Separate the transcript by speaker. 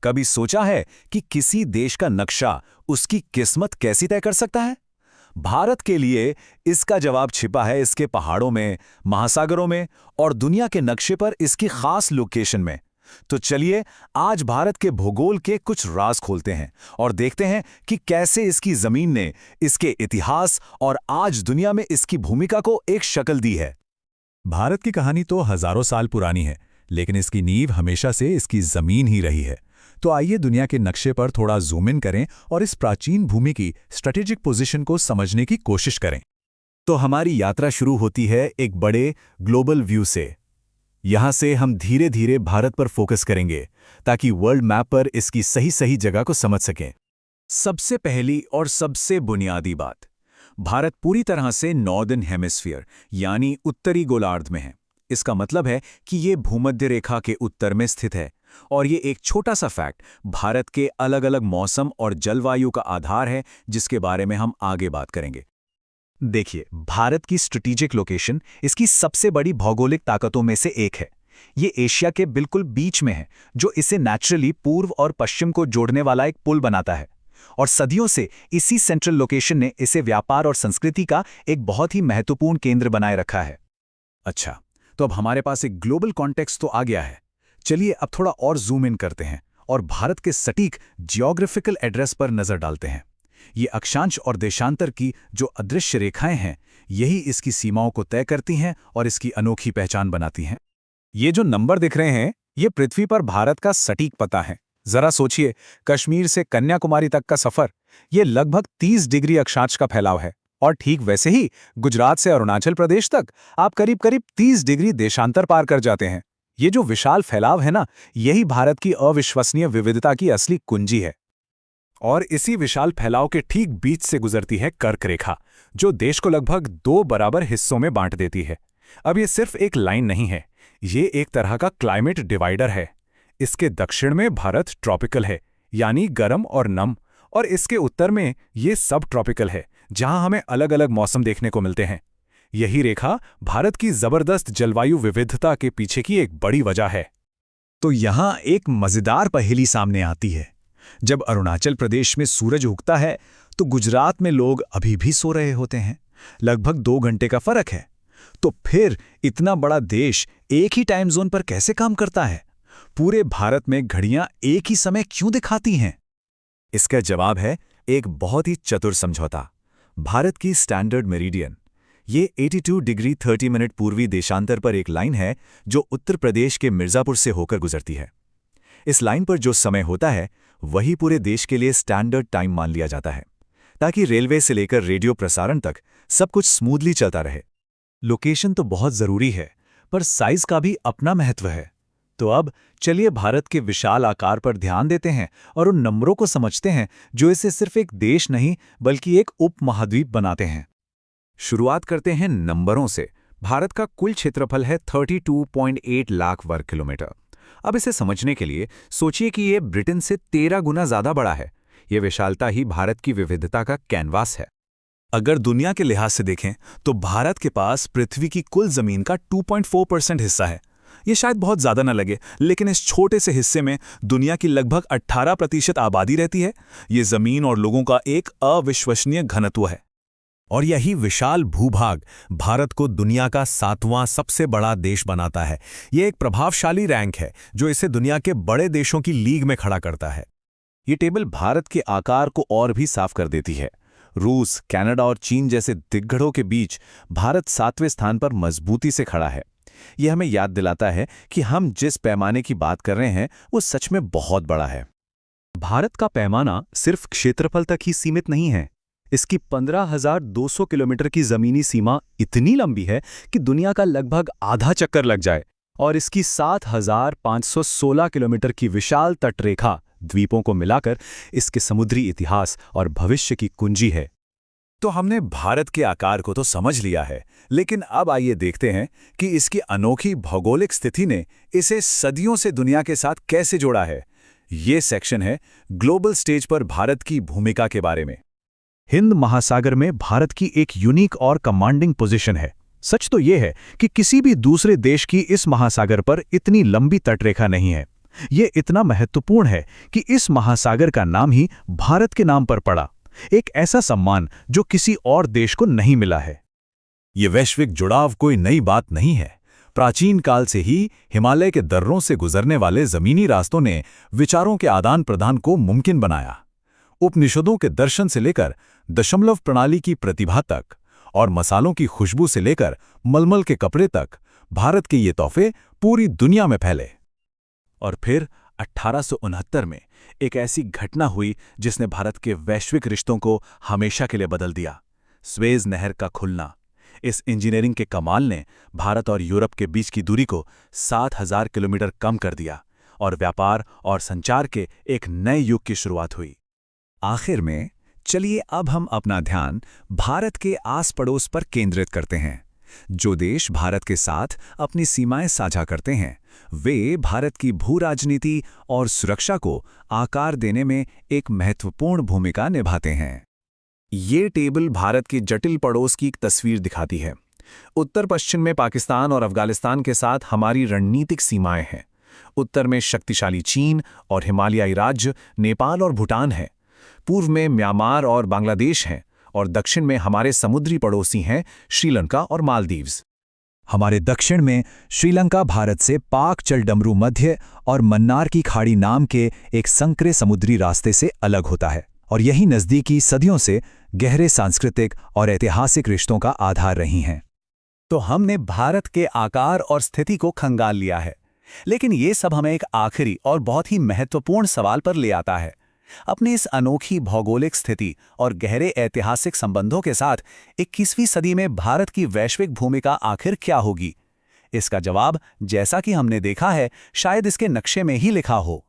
Speaker 1: कभी सोचा है कि किसी देश का नक्शा उसकी किस्मत कैसी तय कर सकता है? भारत के लिए इसका जवाब छिपा है इसके पहाड़ों में, महासागरों में और दुनिया के नक्शे पर इसकी खास लोकेशन में। तो चलिए आज भारत के भूगोल के कुछ राज खोलते हैं और देखते हैं कि कैसे इसकी जमीन ने इसके इतिहास और आज दुनिया में इसकी भूमिका को एक शक्ल दी है।
Speaker 2: भारत की कहानी तो हजारों साल पुरानी है, लेकिन इसकी नींव हमेशा से इसकी जमीन ही रही है। तो आइए दुनिया के नक्शे पर थोड़ा जूम इन करें और इस प्राचीन भूमि की स्ट्रेटेजिक पोजीशन को समझने की कोशिश करें। तो हमारी यात्रा शुरू होती है एक बड़े ग्लोबल व्यू से। यहां से हम धीरे धीरे भारत पर फोकस करेंगे ताकि वर्ल्ड मैप पर इसकी सही जगह को समझ सकें।
Speaker 1: सबसे पहली और सबसे बुनियादी बात, भारत पूरी तरह से नॉर्दर्न हेमिस्फीयर यानी उत्तरी गोलार्ध में है। इसका मतलब है कि ये भूमध्य रेखा के उत्तर में स्थित है और ये एक छोटा सा फैक्ट भारत के अलग अलग मौसम और जलवायु का आधार है, जिसके बारे में हम आगे बात करेंगे।
Speaker 2: देखिए, भारत की स्ट्रेटेजिक लोकेशन इसकी सबसे बड़ी भौगोलिक ताकतों में से एक है। ये एशिया के बिल्कुल बीच में है, जो इसे नेचुरली पूर्व और पश्चिम को जोड़ने वाला एक पुल बनाता है। और सदियों से इसी सेंट्रल लोकेशन ने इसे व्यापार और संस्कृति का एक बहुत ही महत्वपूर्ण केंद्र बनाए रखा है।
Speaker 1: अच्छा, तो अब हमारे पास एक ग्लोबल कॉन्टेक्स्ट तो आ गया है। चलिए अब थोड़ा और जूम इन करते हैं और भारत के सटीक जियोग्राफिकल एड्रेस पर नजर डालते हैं। ये अक्षांश और देशांतर की जो अदृश्य रेखाएं हैं, यही इसकी सीमाओं को तय करती हैं और इसकी अनोखी पहचान बनाती हैं।
Speaker 2: ये जो नंबर दिख रहे हैं, ये पृथ्वी पर भारत का सटीक पता है। जरा सोचिए, कश्मीर से कन्याकुमारी तक का सफर, ये लगभग 30 डिग्री अक्षांश का फैलाव है। और ठीक वैसे ही गुजरात से अरुणाचल प्रदेश तक आप करीब करीब 30 डिग्री देशांतर पार कर जाते हैं। ये जो विशाल फैलाव है ना, यही भारत की अविश्वसनीय विविधता की असली कुंजी है। और इसी विशाल फैलाव के ठीक बीच से गुजरती है कर्क रेखा, जो देश को लगभग 2 बराबर हिस्सों में बांट देती है। अब ये सिर्फ एक लाइन नहीं है, ये एक तरह का क्लाइमेट डिवाइडर है। इसके दक्षिण में भारत ट्रॉपिकल है, यानी गर्म और नम, और इसके उत्तर में ये सब ट्रॉपिकल है, जहां हमें अलग अलग मौसम देखने को मिलते हैं। यही रेखा भारत की जबरदस्त जलवायु विविधता के पीछे की एक बड़ी वजह है।
Speaker 1: तो यहां एक मजेदार पहेली सामने आती है। जब अरुणाचल प्रदेश में सूरज उगता है तो गुजरात में लोग अभी भी सो रहे होते हैं। लगभग 2 घंटे का फर्क है। तो फिर इतना बड़ा देश एक ही टाइम जोन पर कैसे काम करता है? पूरे भारत में घड़ियां एक ही समय क्यों दिखाती हैं? इसका जवाब है एक बहुत ही चतुर समझौता, भारत की स्टैंडर्ड मेरिडियन। ये 82 डिग्री 30 मिनट पूर्वी देशांतर पर एक लाइन है जो उत्तर प्रदेश के मिर्जापुर से होकर गुजरती है। इस लाइन पर जो समय होता है वही पूरे देश के लिए स्टैंडर्ड टाइम मान लिया जाता है, ताकि रेलवे से लेकर रेडियो प्रसारण तक सब कुछ स्मूथली चलता रहे। लोकेशन तो बहुत जरूरी है, पर साइज का भी अपना महत्व है। तो अब चलिए भारत के विशाल आकार पर ध्यान देते हैं और उन नंबरों को समझते हैं जो इसे सिर्फ एक देश नहीं बल्कि एक उपमहाद्वीप बनाते हैं। शुरुआत करते हैं नंबरों से। भारत का कुल क्षेत्रफल है 32.8 लाख वर्ग किलोमीटर। अब इसे समझने के लिए सोचिए कि ये ब्रिटेन से 13 गुना ज्यादा बड़ा है। ये विशालता ही भारत की विविधता का कैनवास है। अगर दुनिया के लिहाज से देखें तो भारत के पास पृथ्वी की कुल जमीन का 2.4% हिस्सा है। ये शायद बहुत ज्यादा न लगे, लेकिन इस छोटे से हिस्से में दुनिया की लगभग 18% आबादी रहती है। ये जमीन और लोगों का एक अविश्वसनीय घनत्व है। और यही विशाल भूभाग भारत को दुनिया का 7वां सबसे बड़ा देश बनाता है। ये एक प्रभावशाली रैंक है जो इसे दुनिया के बड़े देशों की लीग में खड़ा करता है। ये टेबल भारत के आकार को और भी साफ कर देती है। रूस, कनाडा और चीन जैसे दिग्गजों के बीच भारत 7वें स्थान पर मजबूती से खड़ा है। यह हमें याद दिलाता है कि हम जिस पैमाने की बात कर रहे हैं वो सच में बहुत बड़ा है। भारत का पैमाना सिर्फ क्षेत्रफल तक ही सीमित नहीं है। इसकी 15,200 किलोमीटर की जमीनी सीमा इतनी लंबी है कि दुनिया का लगभग आधा चक्कर लग जाए, और इसकी 7,516 किलोमीटर की विशाल तटरेखा द्वीपों को मिलाकर इसके समुद्री इतिहास और भविष्य की कुंजी है। तो हमने भारत के आकार को तो समझ लिया है, लेकिन अब आइए देखते हैं कि इसकी अनोखी भौगोलिक स्थिति ने इसे सदियों से दुनिया के साथ कैसे जोड़ा है। ये सेक्शन है ग्लोबल स्टेज पर भारत की भूमिका के बारे में। हिंद महासागर में भारत की एक यूनिक और कमांडिंग पोजीशन है। सच तो यह है कि किसी भी दूसरे देश की इस महासागर पर इतनी लंबी तटरेखा नहीं है। ये इतना महत्वपूर्ण है कि इस महासागर का नाम ही भारत के नाम पर पड़ा, एक ऐसा सम्मान जो किसी और देश को नहीं मिला है।
Speaker 2: ये वैश्विक जुड़ाव कोई नई बात नहीं है। प्राचीन काल से ही हिमालय के दर्रों से गुजरने वाले जमीनी रास्तों ने विचारों के आदान प्रदान को मुमकिन बनाया। उपनिषदों के दर्शन से लेकर दशमलव प्रणाली की प्रतिभा तक और मसालों की खुशबू से लेकर मलमल के कपड़े तक भारत के ये तोहफे पूरी दुनिया में फैले।
Speaker 1: और फिर 1869 में एक ऐसी घटना हुई जिसने भारत के वैश्विक रिश्तों को हमेशा के लिए बदल दिया। स्वेज नहर का खुलना। इस इंजीनियरिंग के कमाल ने भारत और यूरोप के बीच की दूरी को 7000 किलोमीटर कम कर दिया और व्यापार और संचार के एक नए युग की शुरुआत हुई। आखिर में चलिए अब हम अपना ध्यान भारत के आस पड़ोस पर केंद्रित करते हैं। जो देश भारत के साथ अपनी सीमाएं साझा करते हैं, वे भारत की भू राजनीति और सुरक्षा को आकार देने में एक महत्वपूर्ण भूमिका निभाते हैं। ये टेबल भारत की जटिल पड़ोस की एक तस्वीर दिखाती है। उत्तर पश्चिम में पाकिस्तान और अफगानिस्तान के साथ हमारी रणनीतिक सीमाएं हैं। उत्तर में शक्तिशाली चीन और हिमालयी राज्य नेपाल और भूटान हैं। पूर्व में म्यांमार और बांग्लादेश हैं और दक्षिण में हमारे समुद्री पड़ोसी हैं श्रीलंका और मालदीव्स। हमारे दक्षिण में श्रीलंका भारत से पाक चलडमरू मध्य और मन्नार की खाड़ी नाम के एक संकरे समुद्री रास्ते से अलग होता है और यही नज़दीकी सदियों से गहरे सांस्कृतिक और ऐतिहासिक रिश्तों का आधार रही हैं। तो हमने भारत के आकार और स्थिति को खंगाल लिया है, लेकिन ये सब हमें एक आखिरी और बहुत ही महत्वपूर्ण सवाल पर ले आता है। अपनी इस अनोखी भौगोलिक स्थिति और गहरे ऐतिहासिक संबंधों के साथ 21वीं सदी में भारत की वैश्विक भूमिका आखिर क्या होगी? इसका जवाब, जैसा कि हमने देखा है, शायद इसके नक्शे में ही लिखा हो।